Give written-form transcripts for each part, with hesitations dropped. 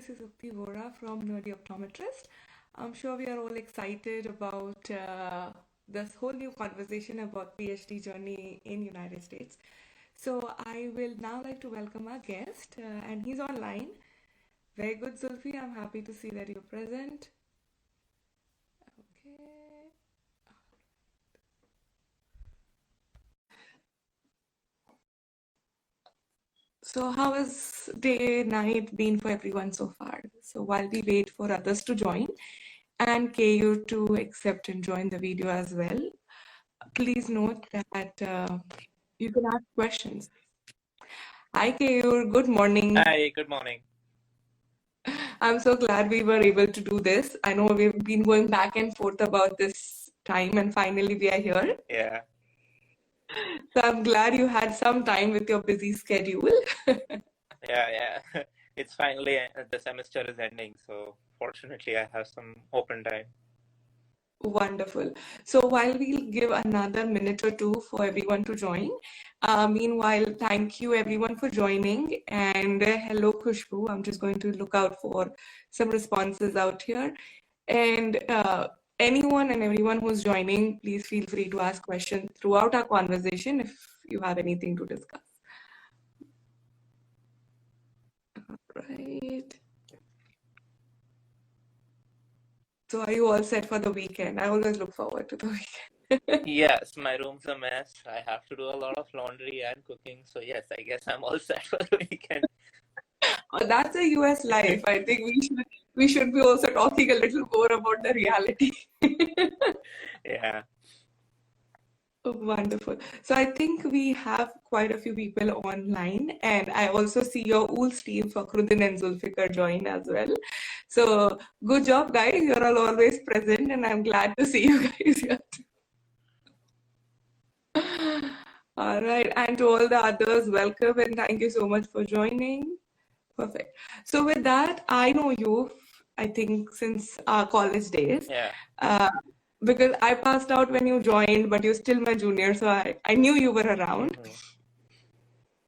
this is Vora from Nerdy Optometrist. I'm sure we are all excited about this whole new conversation about PhD journey in United States. So I will now like to welcome our guest, and he's online. Very good, Zulfi. I'm happy to see that you're present. Okay. So how has day, night been for everyone so far? So while we wait for others to join and Keyur to accept and join the video as well, please note that you can ask questions. Hi Keyur, good morning. Hi, good morning. I'm so glad we were able to do this. I know we've been going back and forth about this time and finally we are here. Yeah, So I'm glad you had some time with your busy schedule. yeah. It's finally the semester is ending, so fortunately I have some open time. Wonderful. So while we'll give another minute or two for everyone to join, meanwhile, thank you everyone for joining. And hello, Khushbu. I'm just going to look out for some responses out here. And anyone and everyone who's joining, please feel free to ask questions throughout our conversation if you have anything to discuss. Right. So are you all set for the weekend? I always look forward to the weekend. Yes, my room's a mess. I have to do a lot of laundry and cooking, so yes, I guess I'm all set for the weekend. Oh, that's a US life. I think we should be also talking a little more about the reality. Yeah. Wonderful. So I think we have quite a few people online, and I also see your Ools team, Fakhruddin and Zulfikar join as well. So good job, guys. You're all always present, and I'm glad to see you guys here too. All right, and to all the others, welcome and thank you so much for joining. Perfect. So with that, I know you, I think, since our college days. Yeah. Because I passed out when you joined, but you're still my junior, so I knew you were around.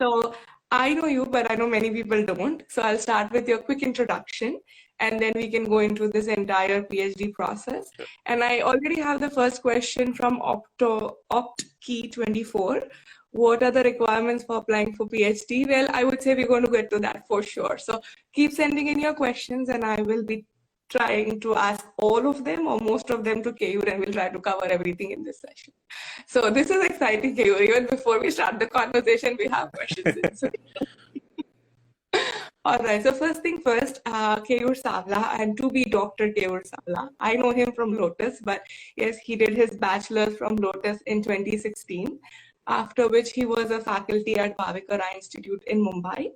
So I know you, but I know many people don't. So I'll start with your quick introduction, and then we can go into this entire PhD process. Sure. And I already have the first question from OptKey24. What are the requirements for applying for PhD? Well, I would say we're going to get to that for sure. So keep sending in your questions, and I will be trying to ask all of them or most of them to Keyur, and we'll try to cover everything in this session. So this is exciting, Keyur. Even before we start the conversation, we have questions. All right. So first thing first, Keyur Savla, and to be Dr. Keyur Savla. I know him from Lotus, but yes, he did his bachelor's from Lotus in 2016, after which he was a faculty at Wavikar Eye Institute in Mumbai.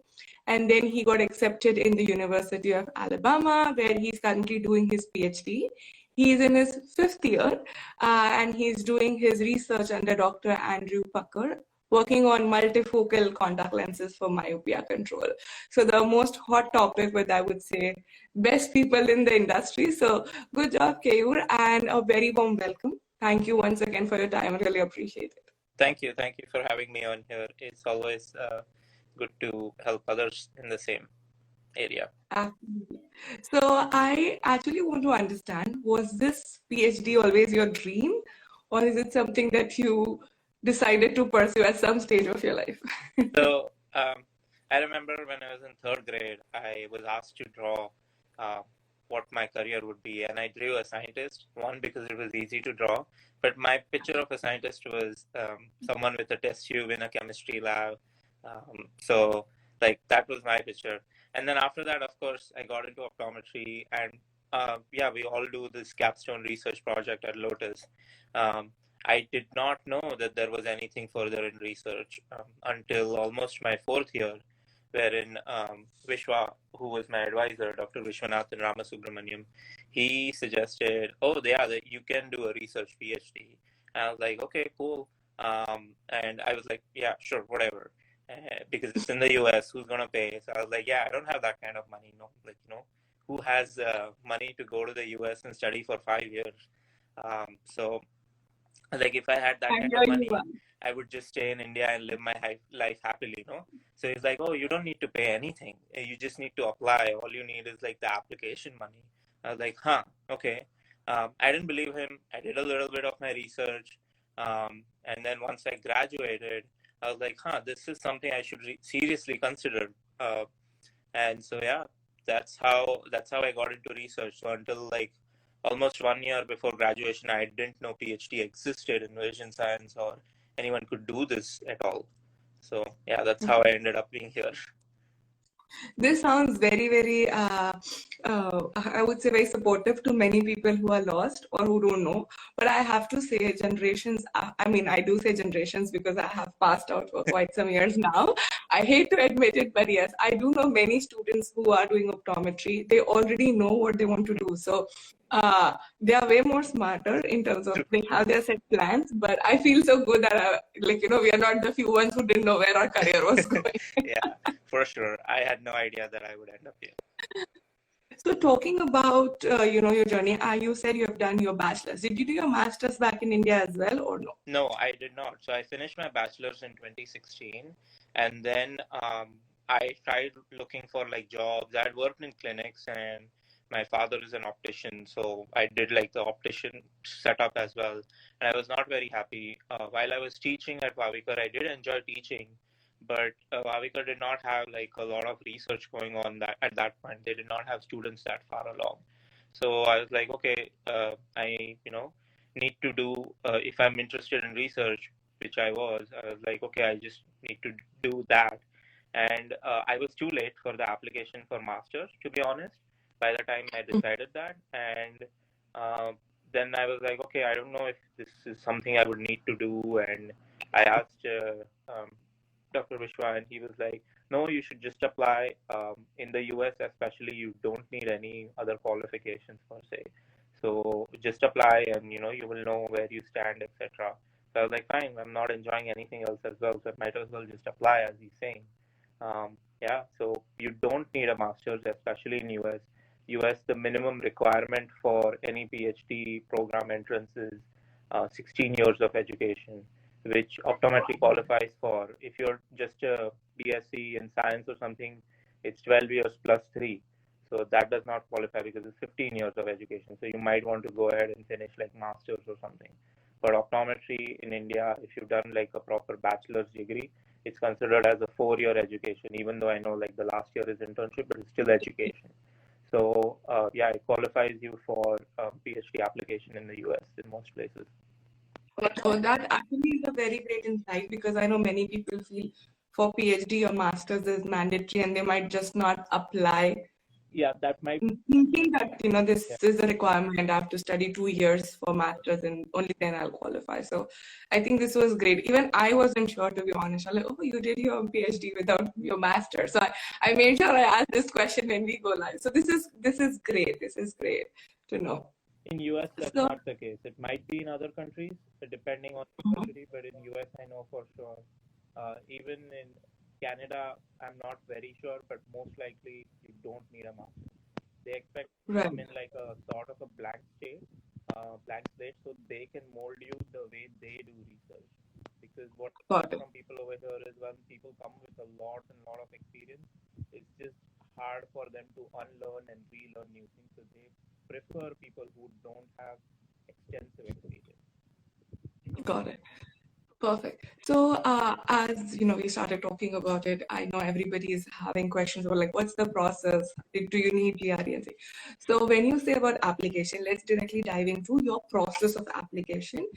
And then he got accepted in the University of Alabama, where he's currently doing his PhD. He's in his 5th year, and he's doing his research under Dr. Andrew Pucker, working on multifocal contact lenses for myopia control. So the most hot topic with, I would say, best people in the industry. So good job, Keyur, and a very warm welcome. Thank you once again for your time. I really appreciate it. Thank you for having me on here. It's always good to help others in the same area. Absolutely. So I actually want to understand, was this PhD always your dream, or is it something that you decided to pursue at some stage of your life? So I remember when I was in 3rd grade, I was asked to draw what my career would be, and I drew a scientist. One, because it was easy to draw, but my picture of a scientist was someone with a test tube in a chemistry lab. So like that was my picture. And then after that, of course, I got into optometry, and yeah, we all do this capstone research project at Lotus. I did not know that there was anything further in research until almost my 4th year, wherein Vishwa, who was my advisor, Dr. Vishwanathan Ramasubramaniam, he suggested, oh, yeah, that you can do a research PhD. And I was like, okay, cool. And I was like, yeah, sure, whatever. Because it's in the US, who's going to pay? So I was like, yeah, I don't have that kind of money. No, like, who has money to go to the US and study for 5 years? So Like if I had that I kind hear of you. money, I would just stay in India and live my life happily, no? So he's like, oh, you don't need to pay anything. You just need to apply. All you need is like the application money. I was like, huh, okay. I didn't believe him. I did a little bit of my research. And then once I graduated, I was like, huh, this is something I should seriously consider. Uh, and so yeah, that's how I got into research. So until like almost 1 year before graduation, I didn't know PhD existed in vision science or anyone could do this at all. So yeah, that's how I ended up being here. This sounds very, very, I would say, very supportive to many people who are lost or who don't know. But I have to say, generations, I mean, I do say generations because I have passed out for quite some years now. I hate to admit it, but yes, I do know many students who are doing optometry. They already know what they want to do. So they are way more smarter in terms of they have their set plans. But I feel so good that, we are not the few ones who didn't know where our career was going. Yeah, for sure. I had no idea that I would end up here. So talking about your journey, you said you have done your bachelor's. Did you do your master's back in India as well, or no? No, I did not. So I finished my bachelor's in 2016, and then I tried looking for like jobs. I had worked in clinics, and my father is an optician, so I did like the optician setup as well. And I was not very happy. While I was teaching at Wavikar, I did enjoy teaching, but Wavikar did not have like a lot of research going on that at that point. They did not have students that far along. So I was like, okay, I need to do if I'm interested in research, which I was like, okay, I just need to do that. And I was too late for the application for masters, to be honest, by the time I decided that. And uh, then I was like, okay, I don't know if this is something I would need to do. And I asked Dr. Vishwa, and he was like, no, you should just apply. In the US, especially, you don't need any other qualifications per se. So just apply, and you will know where you stand, etc. So I was like, fine, I'm not enjoying anything else as well, so I might as well just apply, as he's saying. Yeah, so you don't need a master's, especially in US. US, the minimum requirement for any PhD program entrance is 16 years of education, which optometry qualifies for. If you're just a BSc in science or something, it's 12 years plus 3. So that does not qualify because it's 15 years of education. So you might want to go ahead and finish like masters or something. But optometry in India, if you've done like a proper bachelor's degree, it's considered as a 4-year education, even though I know like the last year is internship, but it's still education. So yeah, it qualifies you for PhD application in the US in most places. So that actually is a very great insight because I know many people feel for PhD or master's is mandatory and they might just not apply, Yeah, that might. thinking that this Yeah. is a requirement. I have to study 2 years for masters and only then I'll qualify. So I think this was great. Even I wasn't sure, to be honest. I'm like, oh, you did your PhD without your master. So I made sure I asked this question when we go live. So this is great. This is great to know. In US, that's So not the case. It might be in other countries, depending on university, but in US, I know for sure. Even in Canada, I'm not very sure, but most likely you don't need a master. They expect you to right, come in like a sort of a blank slate, so they can mold you the way they do research. Because what I got see it. from people over here is when people come with a lot and lot of experience, it's just hard for them to unlearn and relearn new things. So they prefer people who don't have extensive experience. Got it. Perfect. So, as we started talking about it, I know everybody is having questions about like, what's the process? Do you need GRE? So, when you say about application, let's directly dive into your process of application.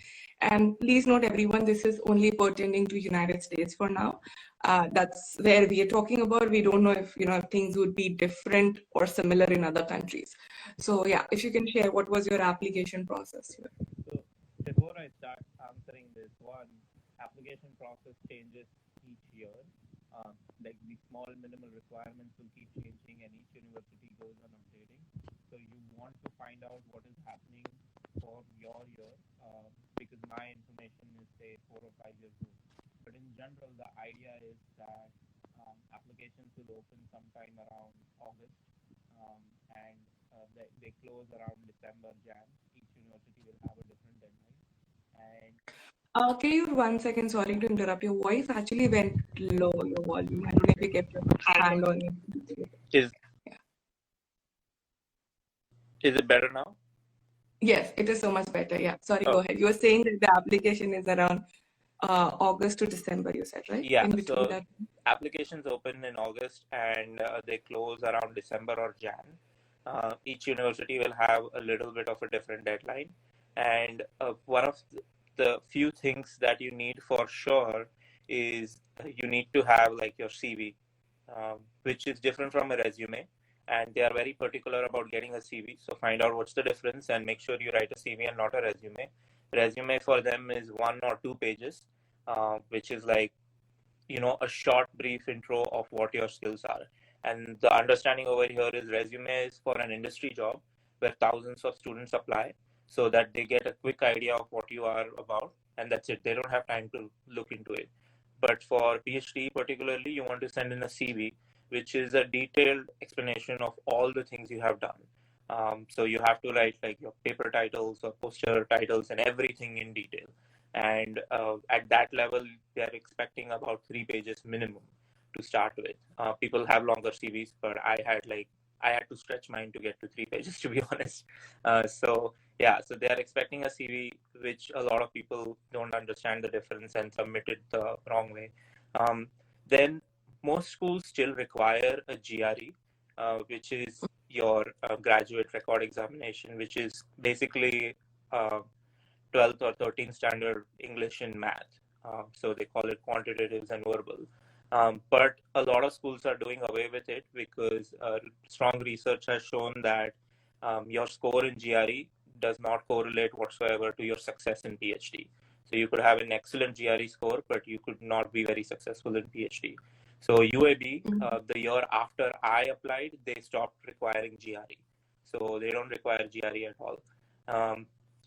And please note, everyone, this is only pertaining to United States for now. That's where we are talking about. We don't know if if things would be different or similar in other countries. So, yeah, if you can share what was your application process here. So before I start answering this one, application process changes each year. Like the small minimal requirements will keep changing, and each university goes on updating. So you want to find out what is happening for your year, because my information is say 4 or 5 years old. But in general, the idea is that applications will open sometime around August, um, and they close around December, Jan. Each university will have a different deadline. Keyur, 1 second, sorry to interrupt. Your voice actually went low, your volume. I don't know if you kept your hand on it. Is Yeah. is it better now? Yes, it is so much better. Yeah. Sorry, go Oh, ahead. You were saying that the application is around August to December, you said, right? yeah. In between So that. applications open in August and they close around December or Jan. Each university will have a little bit of a different deadline, and one of the few things that you need for sure is you need to have like your CV, which is different from a resume, and they are very particular about getting a CV. So find out what's the difference and make sure you write a CV and not a resume. Resume for them is 1 or 2 pages, which is like a short brief intro of what your skills are. And the understanding over here is resume is for an industry job where thousands of students apply, so that they get a quick idea of what you are about, and that's it. They don't have time to look into it. But for PhD particularly, you want to send in a CV, which is a detailed explanation of all the things you have done. So you have to write like your paper titles or poster titles and everything in detail. And at that level, they are expecting about 3 pages minimum to start with. People have longer CVs, but I had to stretch mine to get to 3 pages, to be honest. So yeah, so they are expecting a CV, which a lot of people don't understand the difference and submit it the wrong way. Then most schools still require a GRE, which is your graduate record examination, which is basically uh, 12th or 13th standard English and math. So they call it quantitatives and verbal. But a lot of schools are doing away with it because strong research has shown that your score in GRE does not correlate whatsoever to your success in PhD. So you could have an excellent GRE score, but you could not be very successful in PhD. So UAB, the year after I applied, they stopped requiring GRE. So they don't require GRE at all.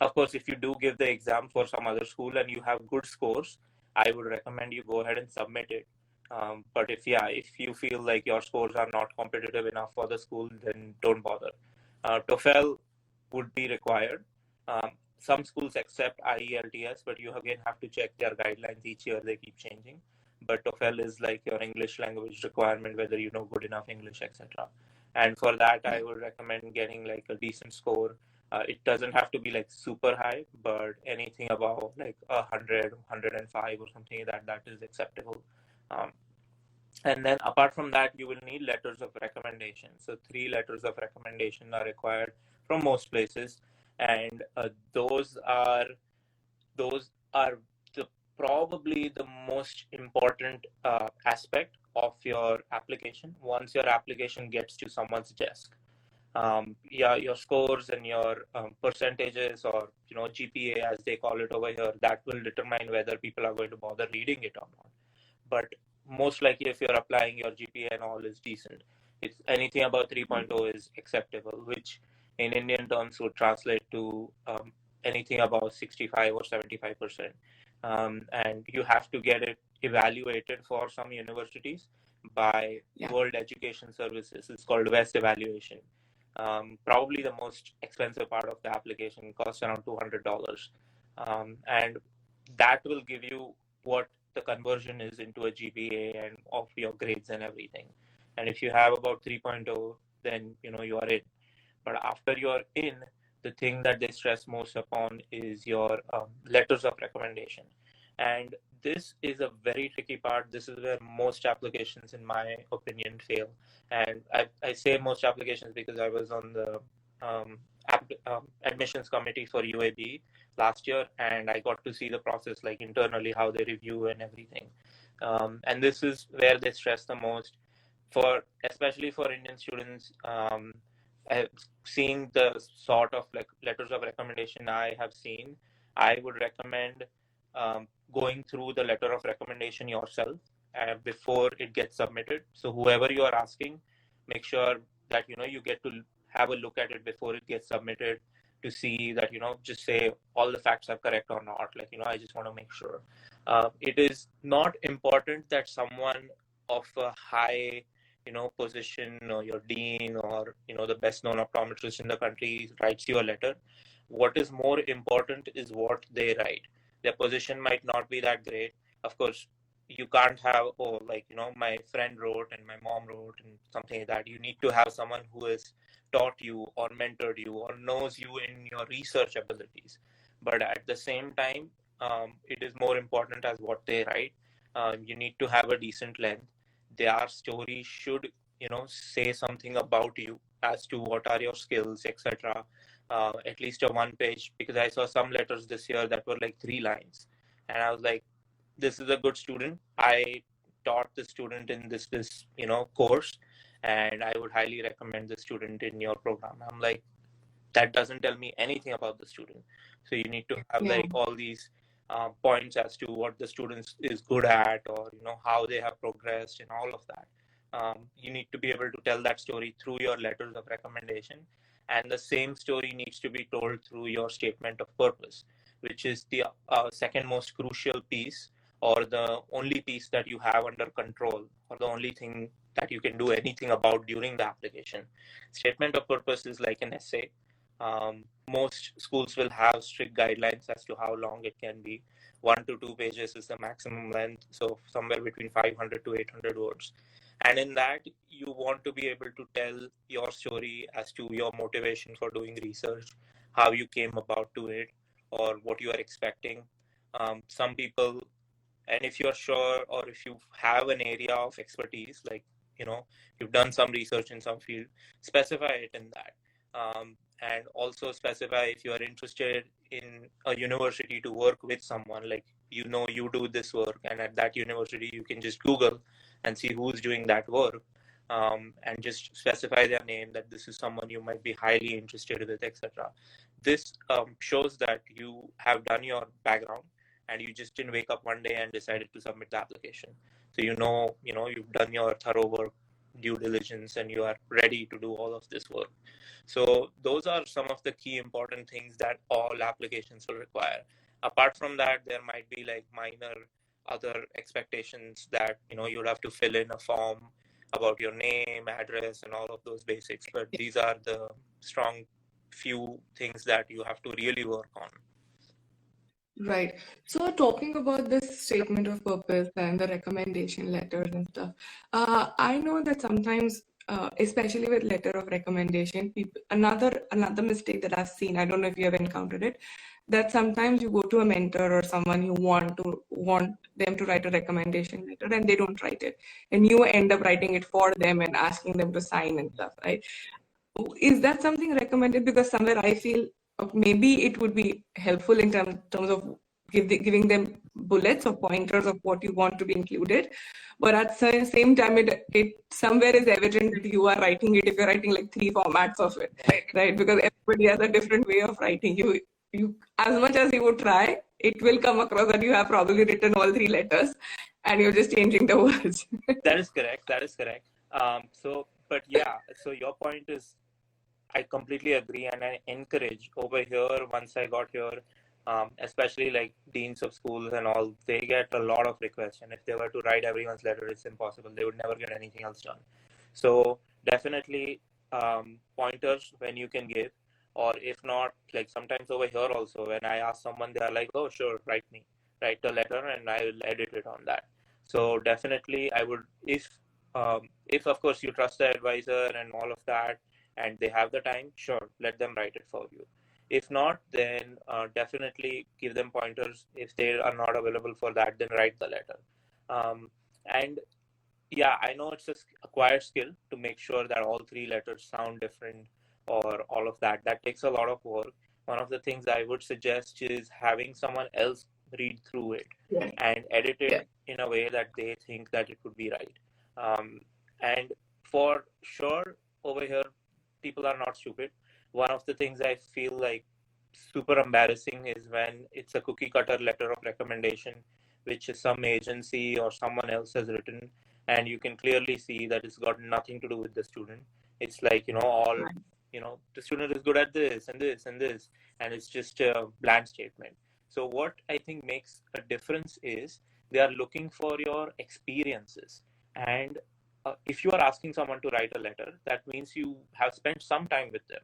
Of course, if you do give the exam for some other school and you have good scores, I would recommend you go ahead and submit it. But if you feel like your scores are not competitive enough for the school, then don't bother. TOEFL would be required. Some schools accept IELTS, but you again have to check their guidelines each year. They keep changing. But TOEFL is like your English language requirement, whether you know good enough English, etc. And for that, I would recommend getting like a decent score. It doesn't have to be like super high, but anything above like 100, 105 or something that is acceptable. Um, and then apart from that, you will need letters of recommendation. So 3 letters of recommendation are required from most places, and those are probably the most important aspect of your application once your application gets to someone's desk. Your scores and your percentages, or GPA as they call it over here, that will determine whether people are going to bother reading it or not. But most likely, if you're applying, your GPA and all is decent. It's anything above 3.0 is acceptable, which in Indian terms would translate to anything above 65 or 75%. And you have to get it evaluated for some universities by World Education Services. It's called WES evaluation. Probably the most expensive part of the application, costs around $200. And that will give you what the conversion is into a GPA and of your grades and everything. And if you have about 3.0, then you are in. But after you're in, the thing that they stress most upon is your letters of recommendation. And this is a very tricky part. This is where most applications, in my opinion, fail. And I say most applications because I was on the admissions committee for UAB last year, and I got to see the process like internally, how they review and everything. And this is where they stress the most, especially for Indian students. Seeing the sort of like letters of recommendation I have seen, I would recommend going through the letter of recommendation yourself before it gets submitted. So whoever you are asking, make sure that you get to have a look at it before it gets submitted, to see that just say all the facts are correct or not. Like I just want to make sure. It is not important that someone of a high position, or your dean, or the best known optometrist in the country writes you a letter. What is more important is what they write. Their position might not be that great. Of course, you can't have, oh, like, my friend wrote and my mom wrote and something like that. You need to have someone who has taught you or mentored you or knows you in your research abilities. But at the same time, it is more important as what they write. You need to have a decent length. Their story should, say something about you as to what are your skills, etc. At least a one page, because I saw some letters this year that were like 3 lines, and I was like, this is a good student. I taught the student in this course, and I would highly recommend the student in your program. I'm like, that doesn't tell me anything about the student. So you need to have Yeah. like all these points as to what the student is good at, or how they have progressed and all of that. You need to be able to tell that story through your letters of recommendation, and the same story needs to be told through your statement of purpose, which is the second most crucial piece, or the only piece that you have under control, or the only thing that you can do anything about during the application. Statement of purpose is like an essay. Most schools will have strict guidelines as to how long it can be. 1 to 2 pages is the maximum length, so somewhere between 500 to 800 words. And in that, you want to be able to tell your story as to your motivation for doing research, how you came about to it, or what you are expecting. Some people, and if you're sure, or if you have an area of expertise, like you've done some research in some field, specify it in that. And also specify if you are interested in a university to work with someone, like you do this work, and at that university you can just Google and see who's doing that work, and just specify their name, that this is someone you might be highly interested with, etc. This shows that you have done your background, and you just didn't wake up one day and decided to submit the application. So you've done your thorough work, due diligence, and you are ready to do all of this work. So those are some of the key important things that all applications will require. Apart from that, there might be like minor other expectations that you'll have to fill in a form about your name, address, and all of those basics. But these are the strong few things that you have to really work on. Right. So talking about this statement of purpose and the recommendation letters and stuff, I know that sometimes, especially with letter of recommendation, people, another mistake that I've seen, I don't know if you have encountered it, that sometimes you go to a mentor or someone you want them to write a recommendation letter, and they don't write it, and you end up writing it for them and asking them to sign and stuff, right? Is that something recommended? Because somewhere I feel maybe it would be helpful in terms of giving them bullets or pointers of what you want to be included. But at the same time, it somewhere is evident that you are writing it if you're writing like 3 formats of it, right? Because everybody has a different way of writing. You as much as you would try, it will come across that you have probably written all 3 letters and you're just changing the words. That is correct. But yeah, so your point is, I completely agree, and I encourage over here. Once I got here, especially like deans of schools and all, they get a lot of requests, and if they were to write everyone's letter, it's impossible. They would never get anything else done. So definitely pointers when you can give, or if not, like sometimes over here also, when I ask someone, they are like, "Oh, sure, write a letter, and I will edit it on that." So definitely, I would, if of course you trust the advisor and all of that, and they have the time, sure, let them write it for you. If not, then definitely give them pointers. If they are not available for that, then write the letter. And yeah, I know it's a acquired skill to make sure that all 3 letters sound different, or all of that. That takes a lot of work. One of the things I would suggest is having someone else read through it and edit it in a way that they think that it would be right. And for sure, over here, people are not stupid. One of the things I feel like super embarrassing is when it's a cookie cutter letter of recommendation, which is some agency or someone else has written, and you can clearly see that it's got nothing to do with the student. It's like, the student is good at this and this and this, and it's just a bland statement. So what I think makes a difference is they are looking for your experiences. And if you are asking someone to write a letter, that means you have spent some time with them.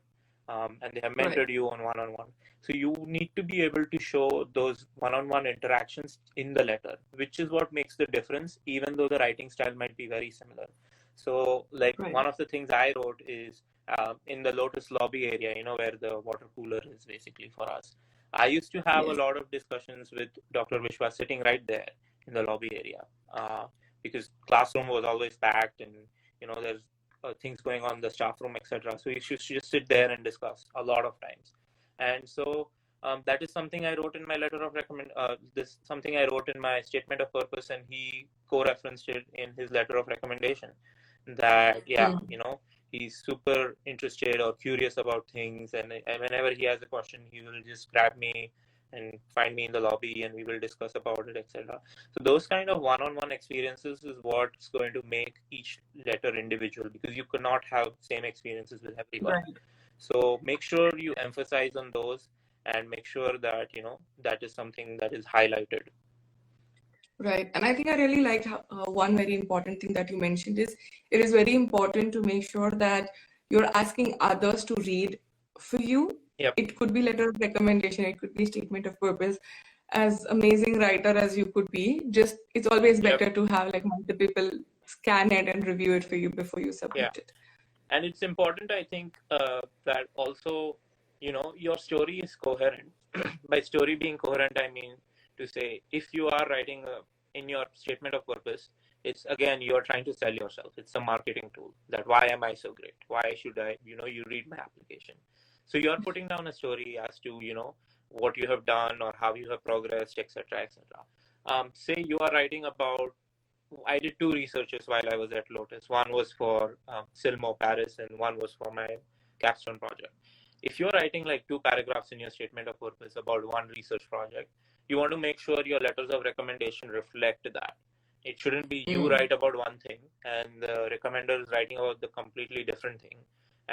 and they have Right. mentored you on one-on-one. So you need to be able to show those one-on-one interactions in the letter, which is what makes the difference, even though the writing style might be very similar. So like Right. one of the things I wrote is in the Lotus lobby area, where the water cooler is basically for us. I used to have a Yes. lot of discussions with Dr. Vishwa sitting right there in the lobby area, because classroom was always packed, and there's things going on in the staff room, etc. So you should just sit there and discuss a lot of times. And so that is something I wrote in my letter of this something I wrote in my statement of purpose, and he co-referenced it in his letter of recommendation. That he's super interested or curious about things, and whenever he has a question, he will just grab me and find me in the lobby, and we will discuss about it, etc. So those kind of one-on-one experiences is what's going to make each letter individual, because you cannot have same experiences with everyone. Right. So make sure you emphasize on those, and make sure that that is something that is highlighted. Right. And I think I really liked one very important thing that you mentioned is it is very important to make sure that you're asking others to read for you. Yep. It could be letter of recommendation, it could be statement of purpose. As amazing writer as you could be, just it's always better to have like multiple people scan it and review it for you before you submit it. And it's important, I think, that also, your story is coherent. By story being coherent, I mean to say, if you are writing in your statement of purpose, it's again, you're trying to sell yourself. It's a marketing tool that why am I so great? Why should I, you read my application. So you're putting down a story as to, what you have done or how you have progressed, etc., etc. Say you are writing about, I did 2 researches while I was at Lotus. One was for Silmo Paris, and one was for my capstone project. If you're writing like 2 paragraphs in your statement of purpose about one research project, you want to make sure your letters of recommendation reflect that. It shouldn't be you write about one thing and the recommender is writing about the completely different thing.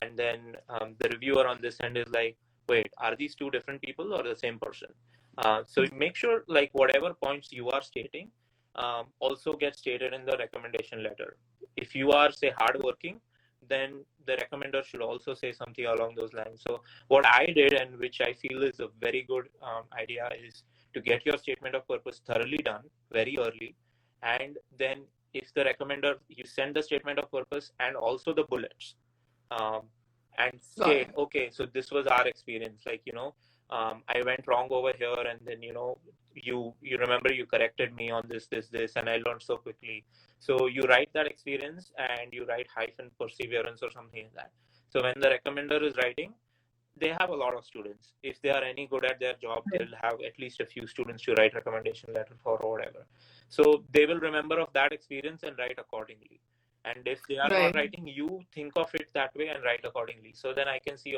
And then the reviewer on this end is like, wait, are these 2 different people or the same person? So make sure like whatever points you are stating also gets stated in the recommendation letter. If you are, say, hardworking, then the recommender should also say something along those lines. So what I did, and which I feel is a very good idea, is to get your statement of purpose thoroughly done very early. And then if the recommender, you send the statement of purpose and also the bullets, and state, okay, so this was our experience. Like, I went wrong over here, and then, you remember you corrected me on this, and I learned so quickly. So you write that experience, and you write hyphen perseverance or something like that. So when the recommender is writing, they have a lot of students. If they are any good at their job, they'll have at least a few students to write recommendation letter for or whatever. So they will remember of that experience and write accordingly. And if they are not writing, you think of it that way and write accordingly. So then I can see,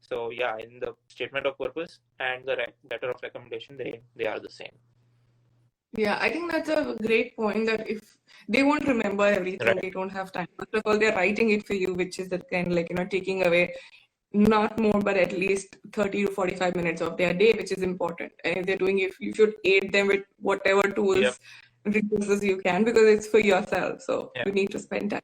so yeah, in the statement of purpose and the letter of recommendation, they are the same. Yeah, I think that's a great point, that if they won't remember everything, they don't have time. First of all, they're writing it for you, which is that kind of like, taking away not more, but at least 30 to 45 minutes of their day, which is important. And if they're doing it, you should aid them with whatever tools, resources you can, because it's for yourself. So you need to spend time.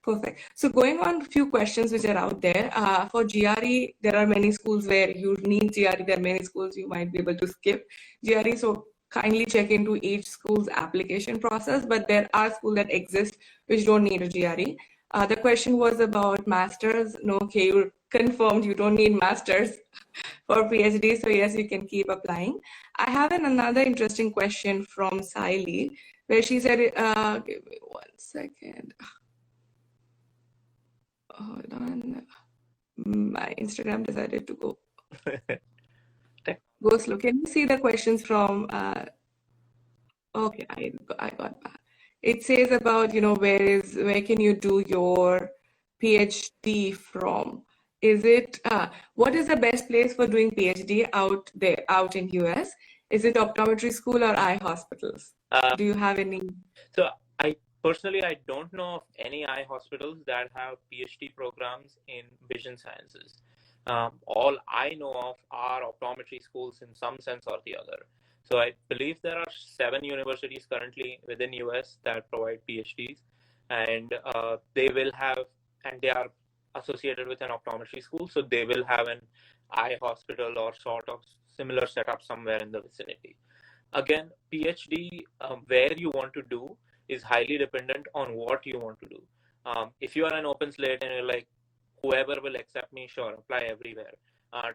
Perfect. So going on a few questions which are out there. For GRE, there are many schools where you need GRE. There are many schools you might be able to skip GRE. So kindly check into each school's application process. But there are schools that exist which don't need a GRE. The question was about masters. No, okay, you confirmed you don't need masters for PhD. So yes, you can keep applying. I have another interesting question from Saili, where she said, give me 1 second. Hold on. My Instagram decided to go slow. Can you see the questions from? Okay, I got that. It says about, where can you do your PhD from? Is it what is the best place for doing PhD out in US? Is it optometry school or eye hospitals? Do you have any? So personally, I don't know of any eye hospitals that have PhD programs in vision sciences. All I know of are optometry schools in some sense or the other. So I believe there are 7 universities currently within US that provide PhDs, and they will have, and they are associated with an optometry school, so they will have an eye hospital or sort of similar setup somewhere in the vicinity. Again, PhD, where you want to do is highly dependent on what you want to do. If you are an open slate and you're like, whoever will accept me, sure, apply everywhere.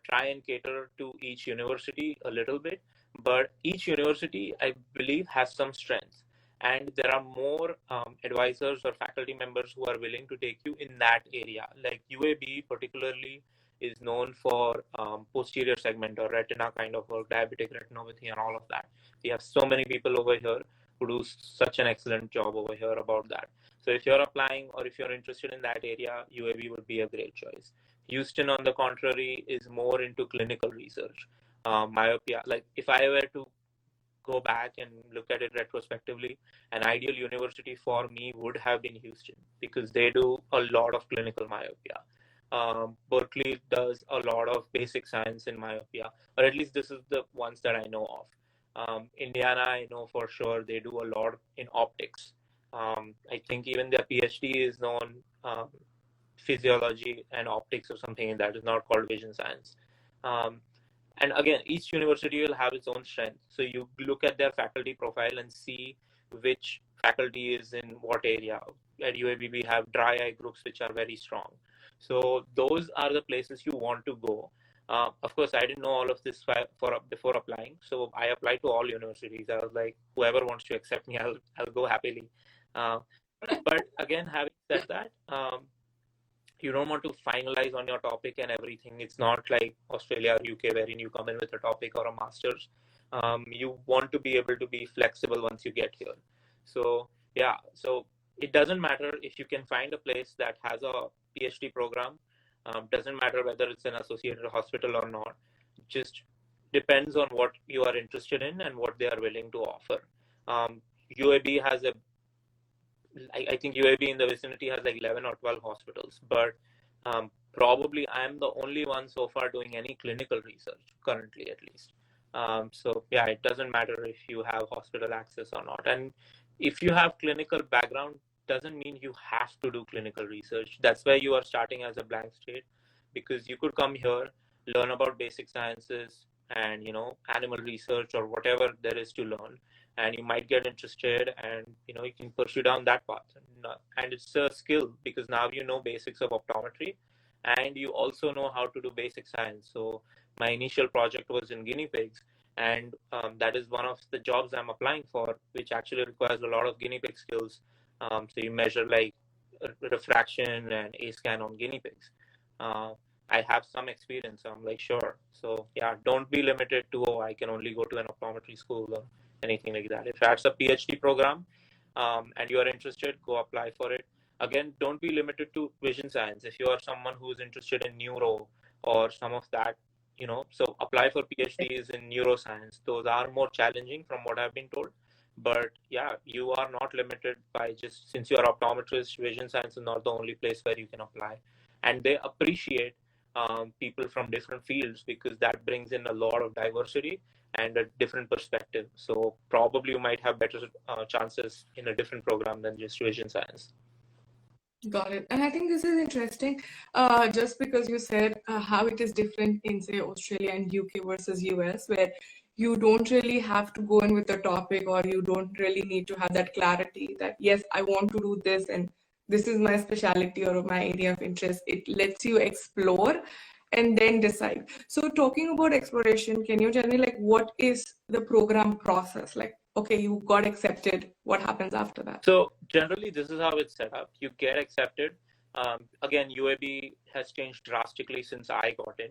Try and cater to each university a little bit, but each university, I believe, has some strengths. And there are more advisors or faculty members who are willing to take you in that area. Like UAB, particularly, is known for posterior segment or retina kind of work, diabetic retinopathy, and all of that. We have so many people over here who do such an excellent job over here about that. So if you're applying or if you're interested in that area, UAB would be a great choice. Houston, on the contrary, is more into clinical research. Myopia, like if I were to go back and look at it retrospectively, an ideal university for me would have been Houston because they do a lot of clinical myopia. Berkeley does a lot of basic science in myopia, or at least this is the ones that I know of. Indiana, I know for sure they do a lot in optics. I think even their PhD is known physiology and optics or something, and that is not called vision science. And again, each university will have its own strength. So you look at their faculty profile and see which faculty is in what area. At UAB, we have dry eye groups, which are very strong. So those are the places you want to go. Of course, I didn't know all of this before applying. So I applied to all universities. I was like, whoever wants to accept me, I'll go happily. But again, having said that, you don't want to finalize on your topic and everything. It's not like Australia or UK wherein you come in with a topic or a master's. You want to be able to be flexible once you get here. So yeah, so it doesn't matter if you can find a place that has a PhD program. Doesn't matter whether it's an associated hospital or not. Just depends on what you are interested in and what they are willing to offer. UAB has I think UAB in the vicinity has like 11 or 12 hospitals, but probably I'm the only one so far doing any clinical research currently, at least. So yeah, it doesn't matter if you have hospital access or not. And if you have clinical background, doesn't mean you have to do clinical research. That's why you are starting as a blank slate, because you could come here, learn about basic sciences and, animal research or whatever there is to learn. And you might get interested and, you can pursue down that path. And it's a skill because now you know basics of optometry and you also know how to do basic science. So my initial project was in guinea pigs, and that is one of the jobs I'm applying for, which actually requires a lot of guinea pig skills. So you measure like refraction and A scan on guinea pigs. I have some experience, so I'm like, sure. So yeah, don't be limited to, I can only go to an optometry school or anything like that. If that's a PhD program and you are interested, go apply for it. Again, don't be limited to vision science. If you are someone who is interested in neuro or some of that, so apply for PhDs in neuroscience. Those are more challenging from what I've been told. But yeah, you are not limited by just, since you are optometrist, vision science is not the only place where you can apply. And they appreciate people from different fields because that brings in a lot of diversity and a different perspective. So probably you might have better chances in a different program than just vision science. Got it. And I think this is interesting, just because you said how it is different in, say, Australia and UK versus US, where you don't really have to go in with a topic, or you don't really need to have that clarity that, yes, I want to do this and this is my specialty or my area of interest. It lets you explore and then decide. So talking about exploration, can you tell me, like, what is the program process? Like, okay, you got accepted, what happens after that? So generally, this is how it's set up. You get accepted. Again, UAB has changed drastically since I got in.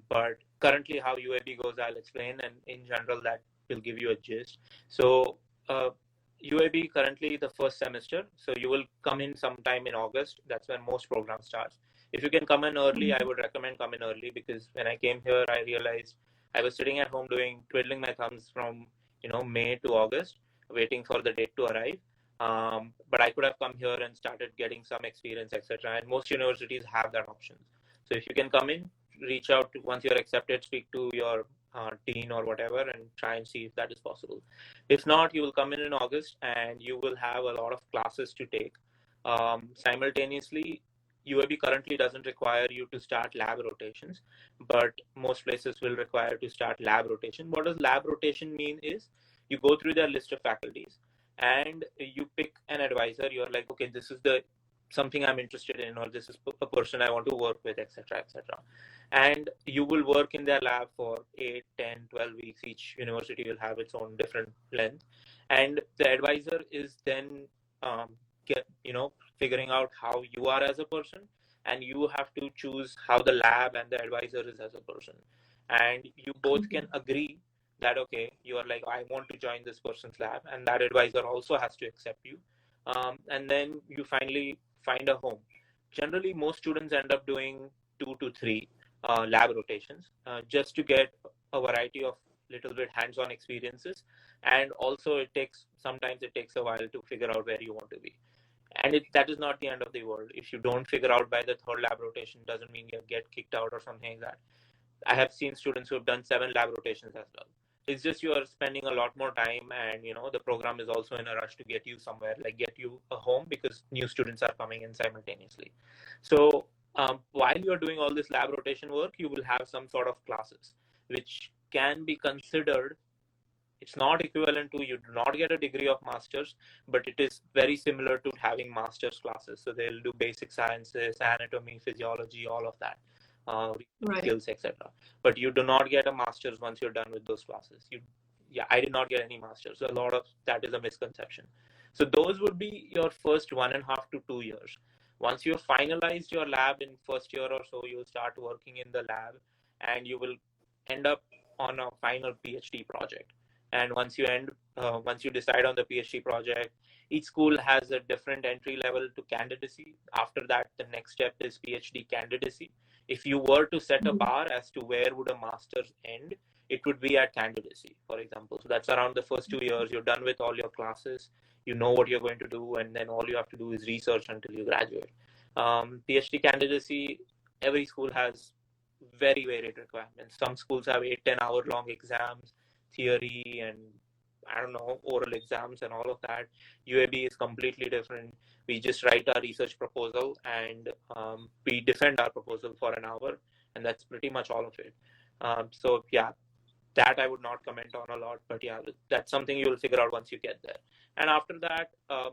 But currently how UAB goes, I'll explain, and in general that will give you a gist. So UAB currently the first semester, so you will come in sometime in August. That's when most programs start. If you can come in early, I would recommend come in early, because when I came here, I realized I was sitting at home twiddling my thumbs from May to August, waiting for the date to arrive. But I could have come here and started getting some experience, etc. And most universities have that option. So if you can come in, reach out to, once you're accepted, speak to your dean or whatever and try and see if that is possible. If not, you will come in August and you will have a lot of classes to take. Simultaneously, UAB currently doesn't require you to start lab rotations, but most places will require to start lab rotation. What does lab rotation mean is you go through their list of faculties and you pick an advisor. You're like, okay, this is the something I'm interested in, or this is a person I want to work with, etc., etc. And you will work in their lab for 8, 10, 12 weeks. Each university will have its own different length. And the advisor is then figuring out how you are as a person, and you have to choose how the lab and the advisor is as a person. And you both can agree that, okay, you are like, I want to join this person's lab, and that advisor also has to accept you. And then you finally find a home. Generally, most students end up doing 2 to 3 lab rotations just to get a variety of little bit hands-on experiences. And also sometimes it takes a while to figure out where you want to be. And that is not the end of the world. If you don't figure out by the third lab rotation, doesn't mean you get kicked out or something like that. I have seen students who have done 7 lab rotations as well. It's just you are spending a lot more time, and the program is also in a rush to get you somewhere, like get you a home, because new students are coming in simultaneously. So while you're doing all this lab rotation work, you will have some sort of classes, which can be considered. It's not equivalent to, you do not get a degree of master's, but it is very similar to having master's classes. So they'll do basic sciences, anatomy, physiology, all of that, skills, etc. But you do not get a master's once you're done with those classes. I did not get any master's. So a lot of that is a misconception. So those would be your first 1.5 to 2 years. Once you have finalized your lab in first year or so, you'll start working in the lab, and you will end up on a final PhD project. And once you decide on the PhD project, each school has a different entry level to candidacy. After that, the next step is PhD candidacy. If you were to set a bar as to where would a master's end, it would be at candidacy, for example. So that's around the first 2 years. You're done with all your classes. You know what you're going to do, and then all you have to do is research until you graduate. PhD candidacy, every school has very varied requirements. Some schools have 8-10 hour long exams, theory, and oral exams and all of that. UAB is completely different. We just write our research proposal, and we defend our proposal for an hour, and that's pretty much all of it. So yeah, that I would not comment on a lot, but yeah, that's something you'll figure out once you get there. And after that,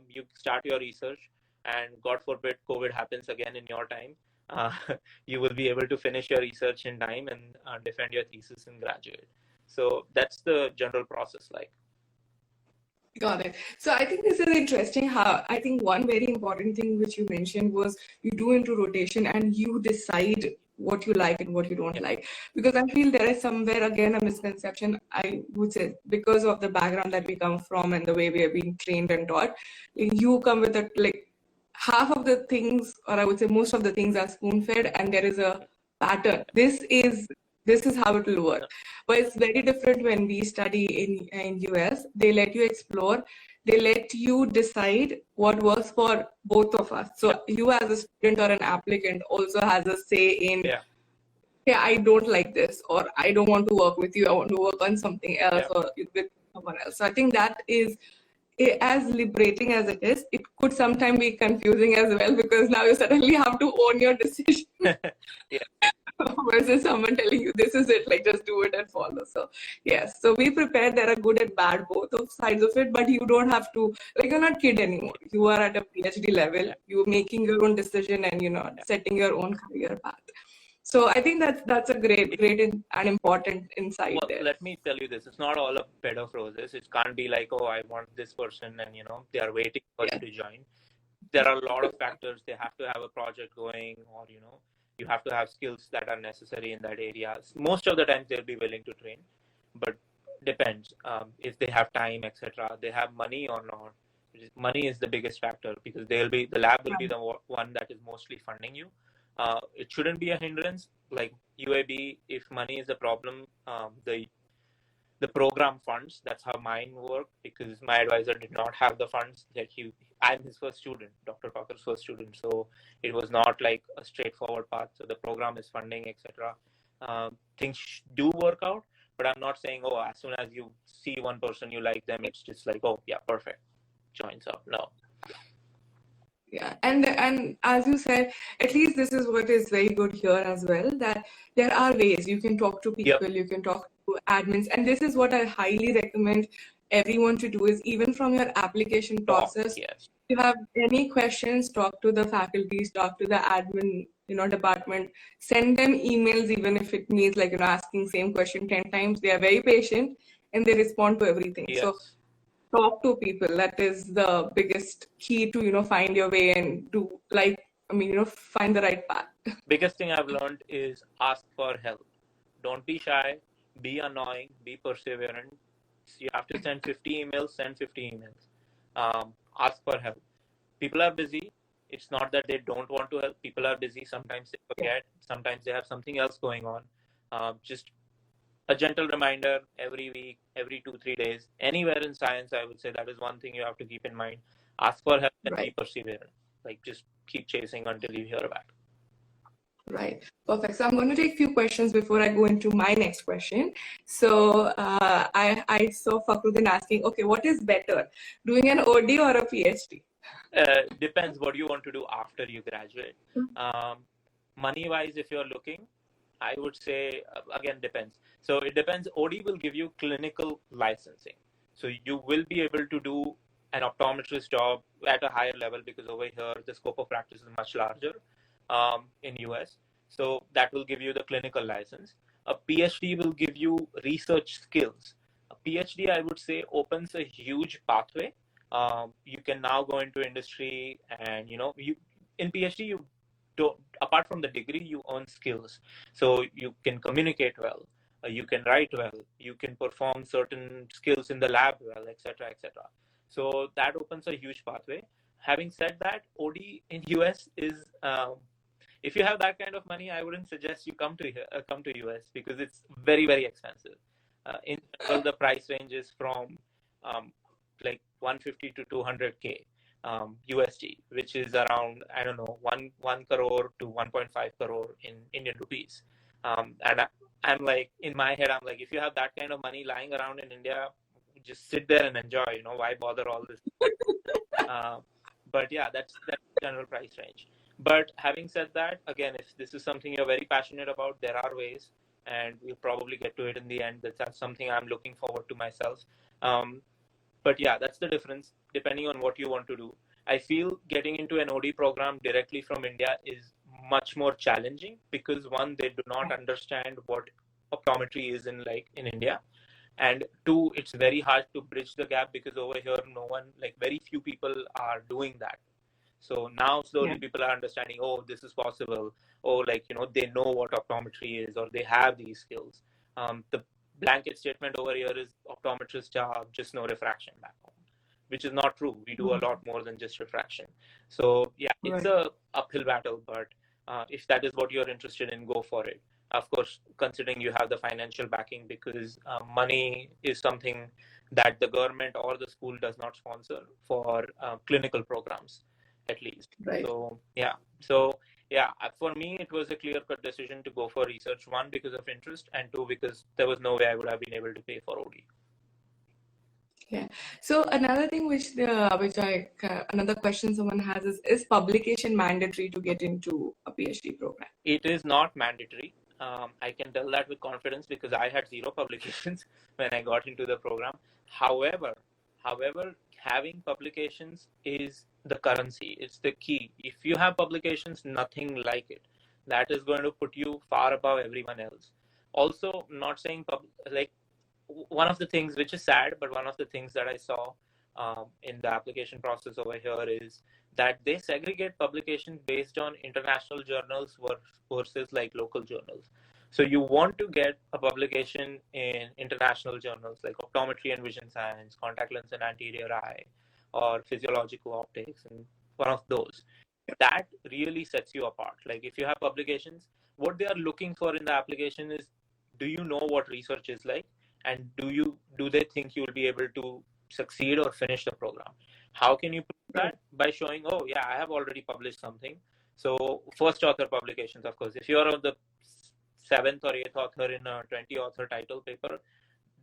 you start your research, and God forbid COVID happens again in your time, you will be able to finish your research in time and defend your thesis and graduate. So that's the general process like. Got it. So I think this is interesting how I think one very important thing which you mentioned was you do into rotation and you decide what you like and what you don't like. Because I feel there is somewhere again a misconception, I would say, because of the background that we come from and the way we have been trained and taught. You come with a half of the things, or I would say most of the things are spoon-fed, and there is a pattern. This is how it will work. But it's very different when we study in US. They let you explore. They let you decide what works for both of us. So you as a student or an applicant also has a say in, I don't like this, or I don't want to work with you. I want to work on something else or with someone else. So I think that is, as liberating as it is, it could sometimes be confusing as well, because now you suddenly have to own your decision. Versus someone telling you this is it, like just do it and follow. So yes, so we prepare. There are good and bad, both of sides of it, but you don't have to, you're not kid anymore. You are at a PhD level. You're making your own decision and setting your own career path. So I think that's a great and important insight there. Let me tell you this: it's not all a bed of roses. It can't be like, oh, I want this person, and they are waiting for you to join. There are a lot of factors. They have to have a project going, or you have to have skills that are necessary in that area. Most of the times they'll be willing to train, but depends if they have time, etc. They have money or not. Money is the biggest factor, because the lab will be the one that is mostly funding you. It shouldn't be a hindrance. Like UAB, if money is a problem, the program funds. That's how mine worked, because my advisor did not have the funds. I'm his first student, Dr. Thakur's first student, so it was not like a straightforward path. So the program is funding, etc. Things do work out, but I'm not saying, oh, as soon as you see one person you like them, it's just like, oh yeah, perfect, joins up. No. Yeah, and as you said, at least this is what is very good here as well, that there are ways you can talk to Yep. people, you can talk to admins, and this is what I highly recommend everyone to do is even from your application Talk. process, Yes. if you have any questions, talk to the faculties, talk to the admin, department, send them emails even if it means like asking same question 10 times. They are very patient and they respond to everything. So Yes. talk to people. That is the biggest key to find your way and do find the right path. Biggest thing I've learned is ask for help. Don't be shy, be annoying, be perseverant. You have to send 50 emails, send 50 emails. Ask for help. People are busy. It's not that they don't want to help. People are busy. Sometimes they forget. Sometimes they have something else going on. Just a gentle reminder every week, every 2-3 days, anywhere in science, I would say that is one thing you have to keep in mind. Ask for help and be Right. perseverant. Like just keep chasing until you hear back. Right. Perfect. So I'm going to take a few questions before I go into my next question. So I saw Fakhruddin asking, okay, what is better, doing an OD or a PhD? Depends what you want to do after you graduate. Money wise, if you're looking, I would say, again, depends. So it depends. OD will give you clinical licensing. So you will be able to do an optometrist job at a higher level because over here, the scope of practice is much larger in US. So that will give you the clinical license. A PhD will give you research skills. A PhD, I would say, opens a huge pathway. You can now go into industry and, you in PhD, you don't, apart from the degree, you earn skills. So you can communicate well, you can write well, you can perform certain skills in the lab well, etc., etc. So that opens a huge pathway. Having said that, OD in US is if you have that kind of money, I wouldn't suggest you come to US because it's very, very expensive. In general, the price range is from like 150 to 200K USD, which is around, I don't know, 1 crore to 1.5 crore in Indian rupees. And I'm like, in my head, I'm like, if you have that kind of money lying around in India, just sit there and enjoy. Why bother all this? But yeah, that's the general price range. But having said that, again, if this is something you're very passionate about, there are ways, and we'll probably get to it in the end. That's something I'm looking forward to myself. But yeah, that's the difference depending on what you want to do. I feel getting into an OD program directly from India is much more challenging because one, they do not understand what optometry is in India, and two, it's very hard to bridge the gap because over here no one, like very few people are doing that. So now slowly people are understanding, oh, this is possible. Oh, they know what optometry is, or they have these skills. The blanket statement over here is optometrist job, just no refraction back home, which is not true. We do a lot more than just refraction. So yeah, it's a uphill battle, but if that is what you're interested in, go for it. Of course, considering you have the financial backing, because money is something that the government or the school does not sponsor for clinical programs, at least. Right. So yeah, for me, it was a clear-cut decision to go for research. One, because of interest, and two, because there was no way I would have been able to pay for OD. Yeah. So another thing another question someone has is publication mandatory to get into a PhD program? It is not mandatory. I can tell that with confidence because I had 0 publications when I got into the program. However, having publications is the currency. It's the key. If you have publications, nothing like it. That is going to put you far above everyone else. Also, not saying one of the things which is sad, but one of the things that I saw in the application process over here is that they segregate publications based on international journals versus like local journals. So you want to get a publication in international journals like Optometry and Vision Science, Contact Lens and Anterior Eye, or Physiological Optics, and one of those. That really sets you apart. Like if you have publications, what they are looking for in the application is, do you know what research is like? And do they think you will be able to succeed or finish the program? How can you prove that? By showing, oh yeah, I have already published something. So first author publications, of course, if you're the 7th or 8th author in a 20 author title paper,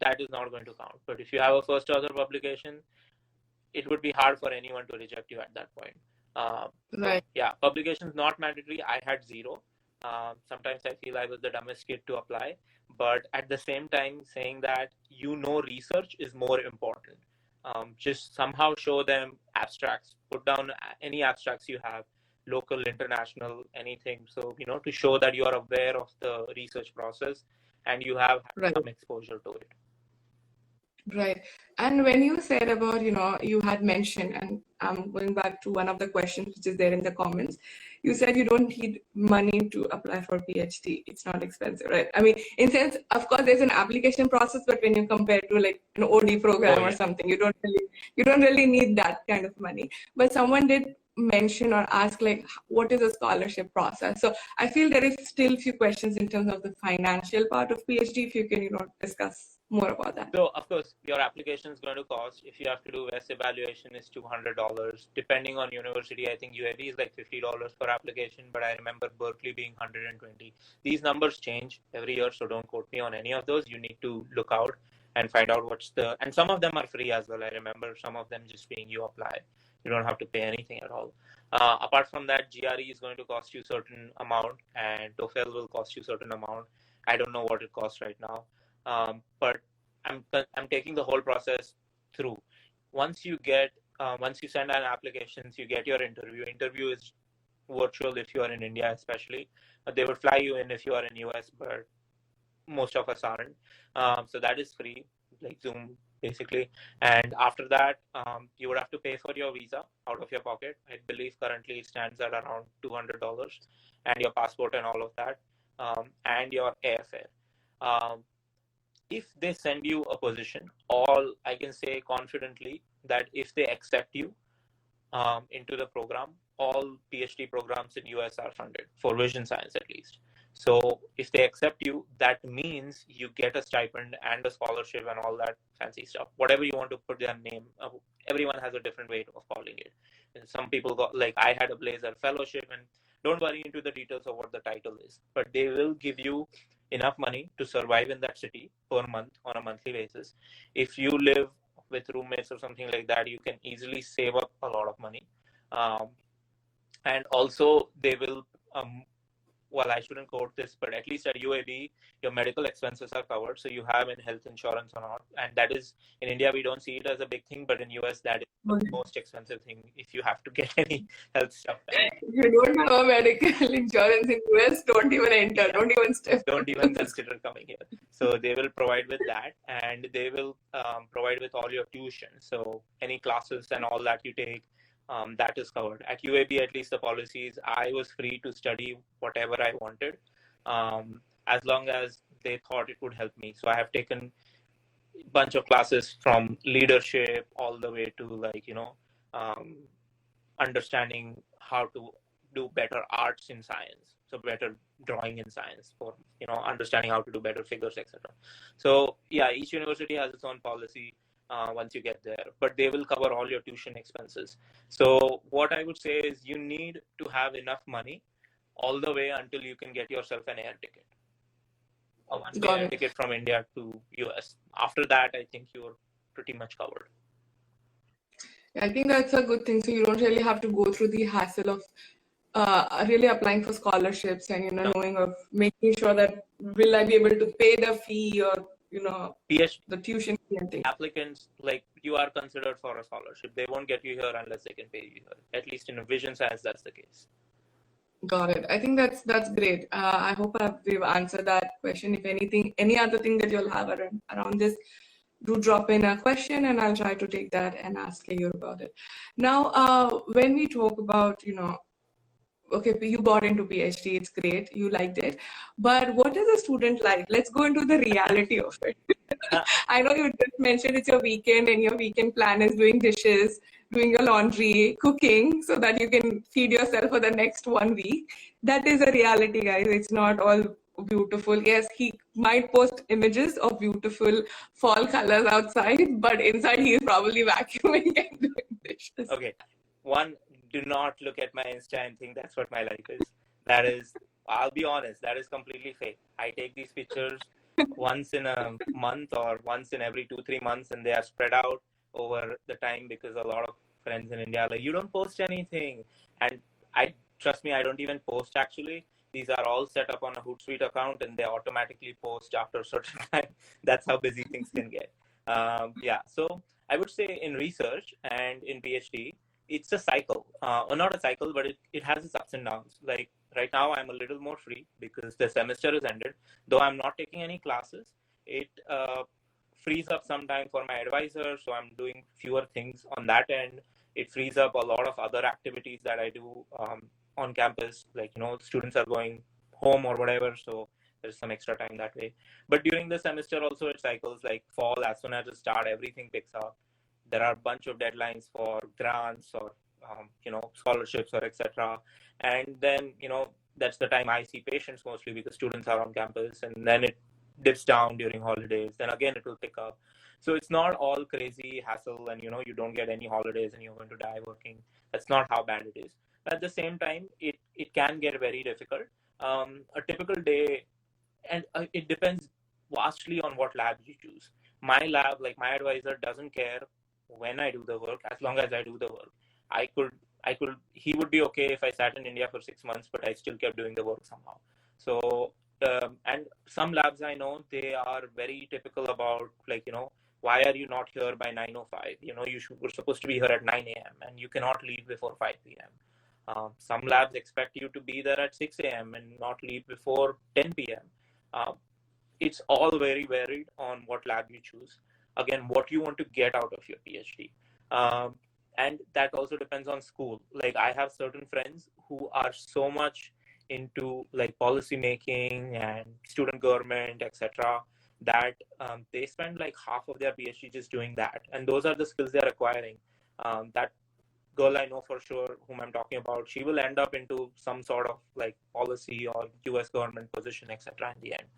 that is not going to count. But if you have a first author publication, it would be hard for anyone to reject you at that point. Right. Yeah, publications not mandatory. I had zero. Sometimes I feel I was the dumbest kid to apply, but at the same time, saying that research is more important. Just somehow show them abstracts. Put down any abstracts you have, local, international, anything. So to show that you are aware of the research process and you have Right. some exposure to it. Right. And when you said about, you had mentioned, and I'm going back to one of the questions which is there in the comments, you said you don't need money to apply for PhD. It's not expensive, right? I mean, in sense, of course, there's an application process, but when you compare to like an OD program or something, you don't really need that kind of money. But someone did mention or ask like, what is a scholarship process? So I feel there is still a few questions in terms of the financial part of PhD. If you can, discuss more about that. So, of course, your application is going to cost, if you have to do West evaluation, is $200. Depending on university, I think UAB is like $50 per application, but I remember Berkeley being $120. These numbers change every year, so don't quote me on any of those. You need to look out and find out and some of them are free as well. I remember some of them just being you apply. You don't have to pay anything at all. Apart from that, GRE is going to cost you certain amount, and TOEFL will cost you certain amount. I don't know what it costs right now. But I'm taking the whole process through. Once you send an applications, you get your interview. Interview is virtual if you are in India, especially. They would fly you in if you are in US, but most of us aren't. So that is free, like Zoom, basically. And after that, you would have to pay for your visa out of your pocket. I believe currently it stands at around $200, and your passport and all of that, and your airfare. If they send you a position, all I can say confidently that if they accept you into the program, all PhD programs in US are funded for vision science at least. So if they accept you, that means you get a stipend and a scholarship and all that fancy stuff. Whatever you want to put their name, everyone has a different way of calling it. And some people got, like I had a Blazer fellowship, and don't worry into the details of what the title is, but they will give you enough money to survive in that city per month on a monthly basis. If you live with roommates or something like that, you can easily save up a lot of money. And also they will, well, I shouldn't quote this, but at least at UAB, your medical expenses are covered. So you have in health insurance or not. And that is, in India, we don't see it as a big thing, but in US, that is the most expensive thing if you have to get any health stuff done. If you don't have a medical insurance in US, don't even enter, don't even step. Don't even consider coming here. So they will provide with that, and they will provide with all your tuition. So any classes and all that you take, that is covered. At UAB, at least the policy is I was free to study whatever I wanted, as long as they thought it would help me. So I have taken a bunch of classes from leadership all the way to understanding how to do better arts in science. So better drawing in science, or understanding how to do better figures, etc. So yeah, each university has its own policy. Once you get there, but they will cover all your tuition expenses. So what I would say is you need to have enough money all the way until you can get yourself an air ticket. A one-way air ticket from India to US. After that, I think you're pretty much covered. I think that's a good thing. So you don't really have to go through the hassle of really applying for scholarships and knowing of making sure that will I be able to pay the fee or PhD, the tuition fee and things. Applicants, like, you are considered for a scholarship. They won't get you here unless they can pay you here. At least in vision science, that's the case. Got it. I think that's great. I hope we've answered that question. If anything, any other thing that you'll have around this, do drop in a question and I'll try to take that and ask you about it. Now, when we talk about, okay, you got into PhD, it's great, you liked it, but what is a student like? Let's go into the reality of it. I know you just mentioned it's your weekend and your weekend plan is doing dishes, doing your laundry, cooking so that you can feed yourself for the next 1 week. That is a reality, guys. It's not all beautiful. Yes, he might post images of beautiful fall colors outside, but inside he is probably vacuuming and doing dishes. Okay. One, do not look at my Insta and think that's what my life is. That is, I'll be honest, that is completely fake. I take these pictures once in a month or once in every 2-3 months, and they are spread out over the time because a lot of friends in India, like, you don't post anything. And trust me, I don't even post actually. These are all set up on a Hootsuite account and they automatically post after a certain time. That's how busy things can get. Yeah, so I would say in research and in PhD, it's a cycle, or not a cycle, but it has its ups and downs. Like right now, I'm a little more free because the semester is ended. Though I'm not taking any classes, it frees up some time for my advisor, so I'm doing fewer things on that end. It frees up a lot of other activities that I do on campus, like, students are going home or whatever, so there's some extra time that way. But during the semester also, it cycles. Like fall, as soon as it starts, everything picks up. There are a bunch of deadlines for grants or scholarships or etc. And then that's the time I see patients mostly because students are on campus, and then it dips down during holidays. Then again, it will pick up. So it's not all crazy hassle, and you don't get any holidays and you're going to die working. That's not how bad it is. But at the same time, it can get very difficult. A typical day, and it depends vastly on what lab you choose. My lab, like my advisor, doesn't care when I do the work as long as I do the work. He would be okay if I sat in India for 6 months, but I still kept doing the work somehow. So, and some labs I know, they are very typical about, like, why are you not here by 9:05? We're supposed to be here at 9 a.m. and you cannot leave before 5 p.m. Some labs expect you to be there at 6 a.m. and not leave before 10 p.m. It's all very varied on what lab you choose. Again, what you want to get out of your PhD. And that also depends on school. Like I have certain friends who are so much into like policy making and student government, etc., that they spend like half of their PhD just doing that. And those are the skills they're acquiring. That girl I know for sure, whom I'm talking about, she will end up into some sort of like policy or US government position, etc. in the end.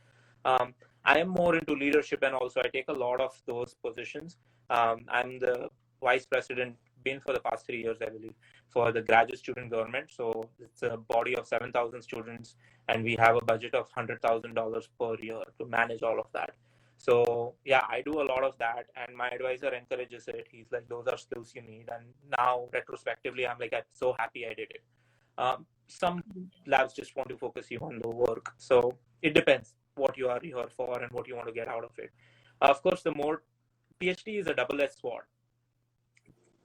I am more into leadership, and also I take a lot of those positions. I'm the vice president, been for the past 3 years, I believe, for the graduate student government. So it's a body of 7,000 students, and we have a budget of $100,000 per year to manage all of that. So yeah, I do a lot of that, and my advisor encourages it. He's like, those are skills you need. And now retrospectively, I'm like, I'm so happy I did it. Some labs just want to focus you on the work. So it depends what you are here for and what you want to get out of it. Of course, the more PhD is a double-edged sword.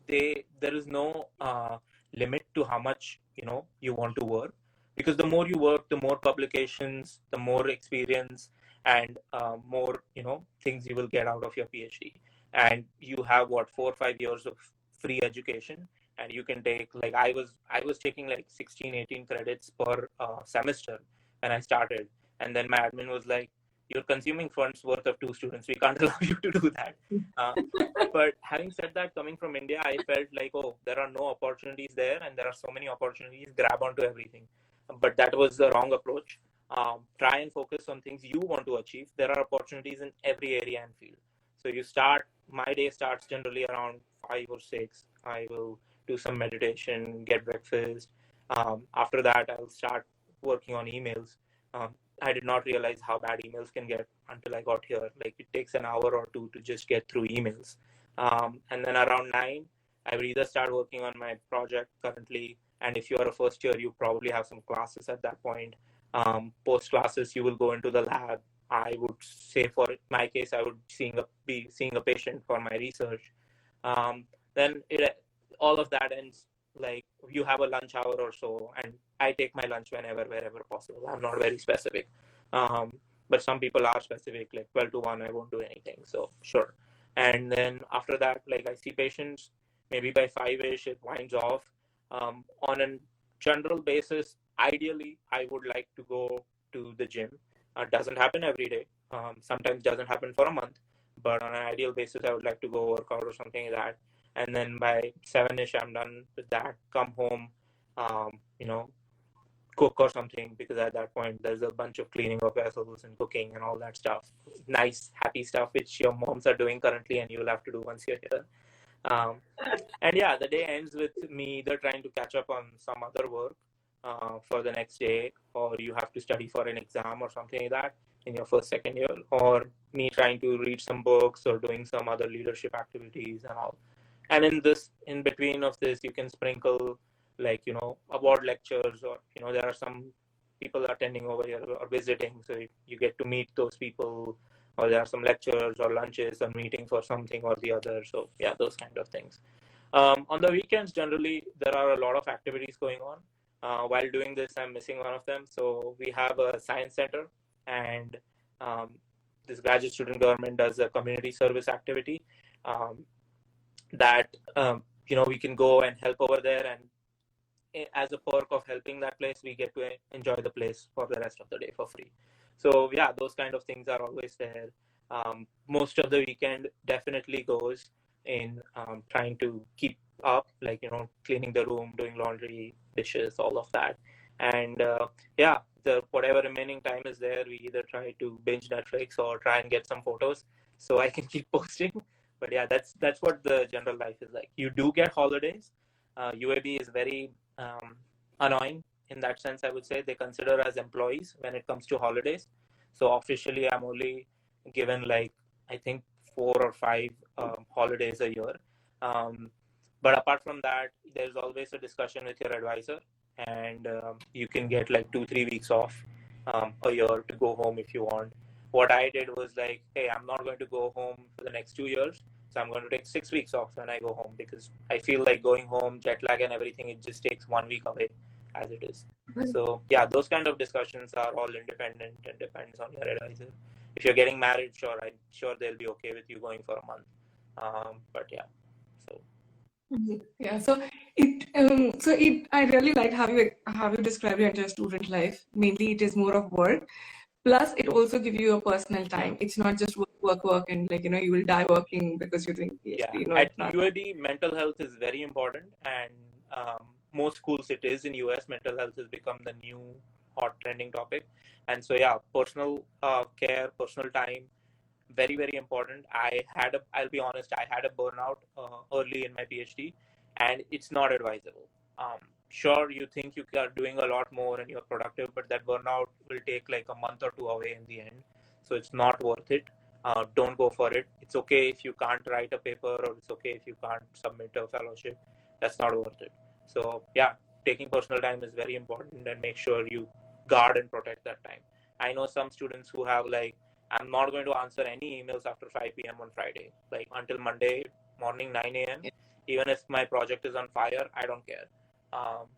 There is no limit to how much you want to work, because the more you work, the more publications, the more experience, and more things you will get out of your PhD. And you have 4 or 5 years of free education, and you can take, like I was taking like 16-18 credits per semester when I started, and then my admin was like, you're consuming funds worth of 2 students, we can't allow you to do that. But having said that, coming from India, I felt like, oh, there are no opportunities there, and there are so many opportunities, grab onto everything. But that was the wrong approach. Try and focus on things you want to achieve. There are opportunities in every area and field. So my day starts generally around 5 or 6. I will do some meditation, get breakfast. After that, I'll start working on emails. I did not realize how bad emails can get until I got here. Like it takes an hour or 2 to just get through emails. And then around 9, I will either start working on my project currently. And if you are a first year, you probably have some classes at that point. Post classes, you will go into the lab. I would say, for my case, I would be seeing a patient for my research. Then all of that ends, like you have a lunch hour or so, and I take my lunch wherever possible. I'm not very specific, but some people are specific, like 12 to 1 I won't do anything, so sure. And then after that, like I see patients maybe by 5ish, it winds off. On a general basis, ideally I would like to go to the gym. Doesn't happen every day, sometimes doesn't happen for a month, but on an ideal basis I would like to go work out or something like that. And then by 7ish, I'm done with that. Come home, cook or something, because at that point there's a bunch of cleaning of vessels and cooking and all that stuff. Nice, happy stuff which your moms are doing currently, and you'll have to do once you're here. And yeah, the day ends with me either trying to catch up on some other work for the next day, or you have to study for an exam or something like that in your first, second year, or me trying to read some books or doing some other leadership activities and all. And in between of this, you can sprinkle like, award lectures, or, there are some people attending over here or visiting. So you get to meet those people, or there are some lectures or lunches or meetings or something or the other. So yeah, those kind of things. On the weekends, generally, there are a lot of activities going on. While doing this, I'm missing one of them. So we have a science center, and um, this graduate student government does a community service activity um, that we can go and help over there, and as a perk of helping that place, we get to enjoy the place for the rest of the day for free. So yeah, those kind of things are always there. Most of the weekend definitely goes in trying to keep up, like, cleaning the room, doing laundry, dishes, all of that. And yeah, the whatever remaining time is there, we either try to binge Netflix or try and get some photos so I can keep posting. But yeah, that's what the general life is like. You do get holidays. UAB is very annoying in that sense. I would say they consider us employees when it comes to holidays. So officially, I'm only given, like, I think 4 or 5 holidays a year. But apart from that, there's always a discussion with your advisor, and you can get like 2-3 weeks off a year to go home if you want. What I did was like, hey, I'm not going to go home for the next 2 years. So I'm going to take 6 weeks off when I go home, because I feel like going home, jet lag and everything, it just takes 1 week away as it is. So yeah, those kind of discussions are all independent and depends on your advisor. If you're getting married, I'm sure they'll be okay with you going for a month. But yeah, so. Yeah, so I really liked how you described your entire student life. Mainly, it is more of work. Plus, it also gives you a personal time. It's not just work, and like you will die working because you're doing PhD. Yeah, at UAB, mental health is very important, and most schools it is. In US, mental health has become the new hot trending topic, and so yeah, personal care, personal time, very, very important. I'll be honest, I had a burnout early in my PhD, and it's not advisable. Sure, you think you are doing a lot more and you're productive, but that burnout will take like a month or two away in the end. So it's not worth it. Don't go for it. It's okay if you can't write a paper, or it's okay if you can't submit a fellowship. That's not worth it. So yeah, taking personal time is very important, and make sure you guard and protect that time. I know some students who have like, I'm not going to answer any emails after 5 p.m. on Friday, like until Monday morning 9 a.m. Even if my project is on fire, I don't care.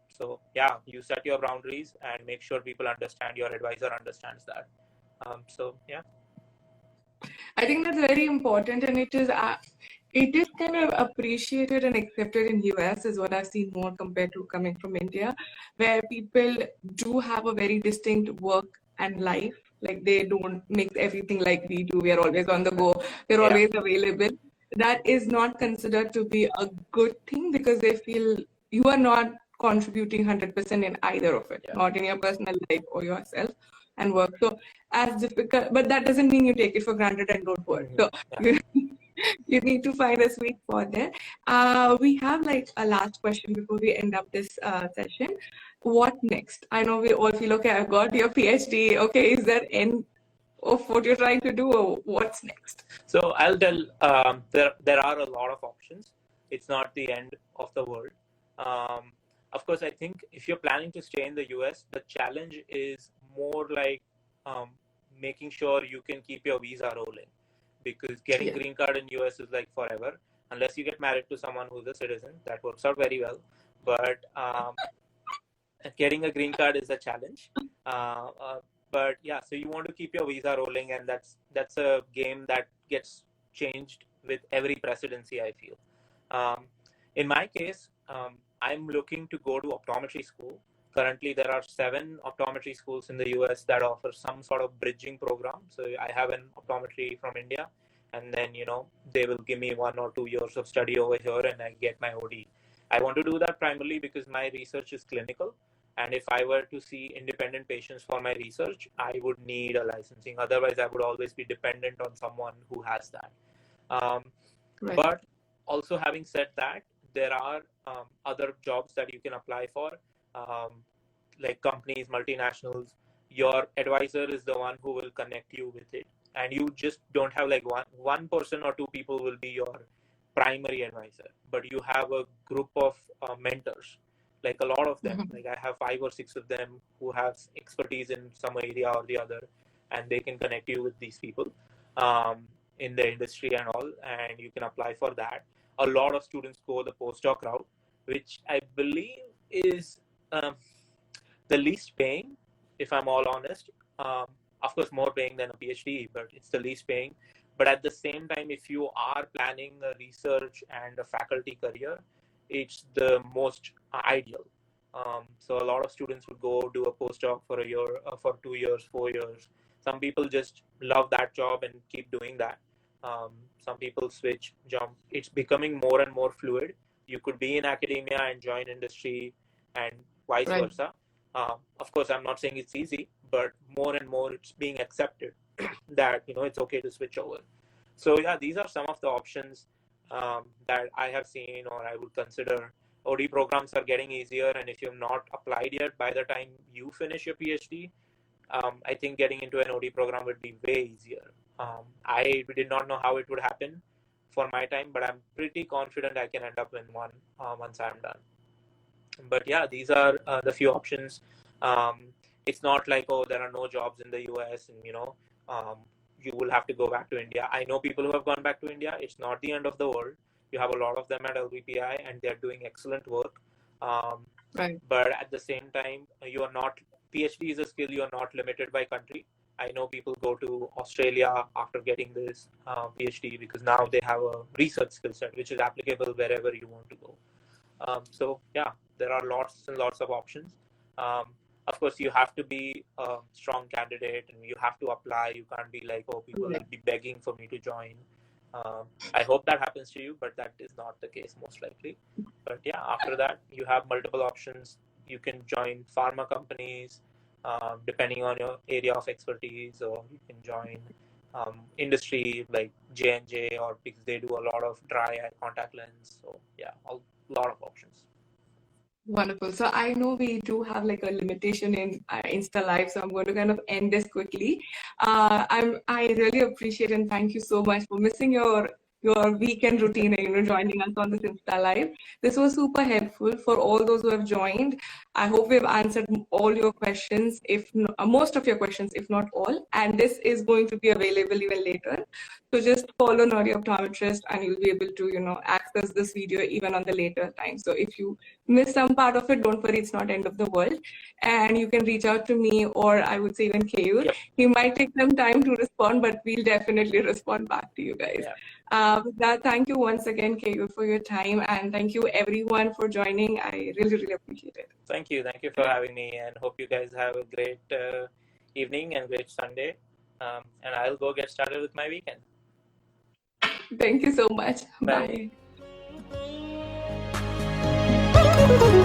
So yeah, you set your boundaries and make sure people understand, your advisor understands that. So yeah. I think that's very important, and it is kind of appreciated and accepted in US, is what I've seen more compared to coming from India, where people do have a very distinct work and life. Like they don't mix everything like we do. We are always on the go. We're always available. That is not considered to be a good thing, because they feel you are not contributing 100% in either of it, not in your personal life or yourself and work. So as difficult, but that doesn't mean you take it for granted and don't work. So you need to find a sweet spot there. We have like a last question before we end up this session. What next? I know we all feel, okay, I've got your PhD. Okay, is there end of what you're trying to do, or what's next? So I'll tell, there are a lot of options. It's not the end of the world. Of course, I think if you're planning to stay in the US, the challenge is more like making sure you can keep your visa rolling, because getting green card in US is like forever, unless you get married to someone who's a citizen. That works out very well, but getting a green card is a challenge. But yeah, so you want to keep your visa rolling, and that's a game that gets changed with every presidency, I feel. In my case, I'm looking to go to optometry school. Currently, there are 7 optometry schools in the US that offer some sort of bridging program. So I have an optometry from India, and then, they will give me 1 or 2 years of study over here, and I get my OD. I want to do that primarily because my research is clinical. And if I were to see independent patients for my research, I would need a licensing. Otherwise, I would always be dependent on someone who has that. Right. But also, having said that, there are other jobs that you can apply for, like companies, multinationals. Your advisor is the one who will connect you with it. And you just don't have like one person or 2 people will be your primary advisor, but you have a group of mentors, like a lot of them. Like I have 5 or 6 of them who have expertise in some area or the other, and they can connect you with these people in the industry and all, and you can apply for that. A lot of students go the postdoc route, which I believe is the least paying, if I'm all honest. Of course, more paying than a PhD, but it's the least paying. But at the same time, if you are planning a research and a faculty career, it's the most ideal. So a lot of students would go do a postdoc for a year, for 2 years, 4 years. Some people just love that job and keep doing that. Some people switch, jump. It's becoming more and more fluid. You could be in academia and join industry, and vice versa. Of course, I'm not saying it's easy, but more and more it's being accepted that it's okay to switch over. So yeah, these are some of the options that I have seen or I would consider. OD programs are getting easier, and if you've not applied yet, by the time you finish your PhD, I think getting into an OD program would be way easier. I did not know how it would happen for my time, but I'm pretty confident I can end up in one once I'm done. But yeah, these are the few options. It's not like, oh, there are no jobs in the US and you will have to go back to India. I know people who have gone back to India. It's not the end of the world. You have a lot of them at LVPI and they're doing excellent work. But at the same time, you are not, PhD is a skill, you are not limited by country. I know people go to Australia after getting this PhD because now they have a research skill set which is applicable wherever you want to go. So yeah, there are lots and lots of options. Of course, you have to be a strong candidate and you have to apply. You can't be like, oh, people will be begging for me to join. I hope that happens to you, but that is not the case most likely. But yeah, after that, you have multiple options. You can join pharma companies, depending on your area of expertise, or you can join industry like J&J, or because they do a lot of dry eye contact lens. So yeah, a lot of options. Wonderful. So I know we do have like a limitation in InstaLive, so I'm going to kind of end this quickly. I really appreciate and thank you so much for missing your weekend routine and joining us on this InstaLive. This was super helpful for all those who have joined. I hope we've answered all your questions, if not, most of your questions, if not all. And this is going to be available even later. So just follow Naughty Optometrist and you'll be able to, access this video even on the later time. So if you miss some part of it, don't worry, it's not end of the world. And you can reach out to me, or I would say even Keyur. Yep. He might take some time to respond, but we'll definitely respond back to you guys. Yeah. With that, thank you once again, Keyur, for your time. And thank you everyone for joining. I really, really appreciate it. Thank you. Thank you for having me, and hope you guys have a great evening and great Sunday. And I'll go get started with my weekend. Thank you so much. Bye. Bye.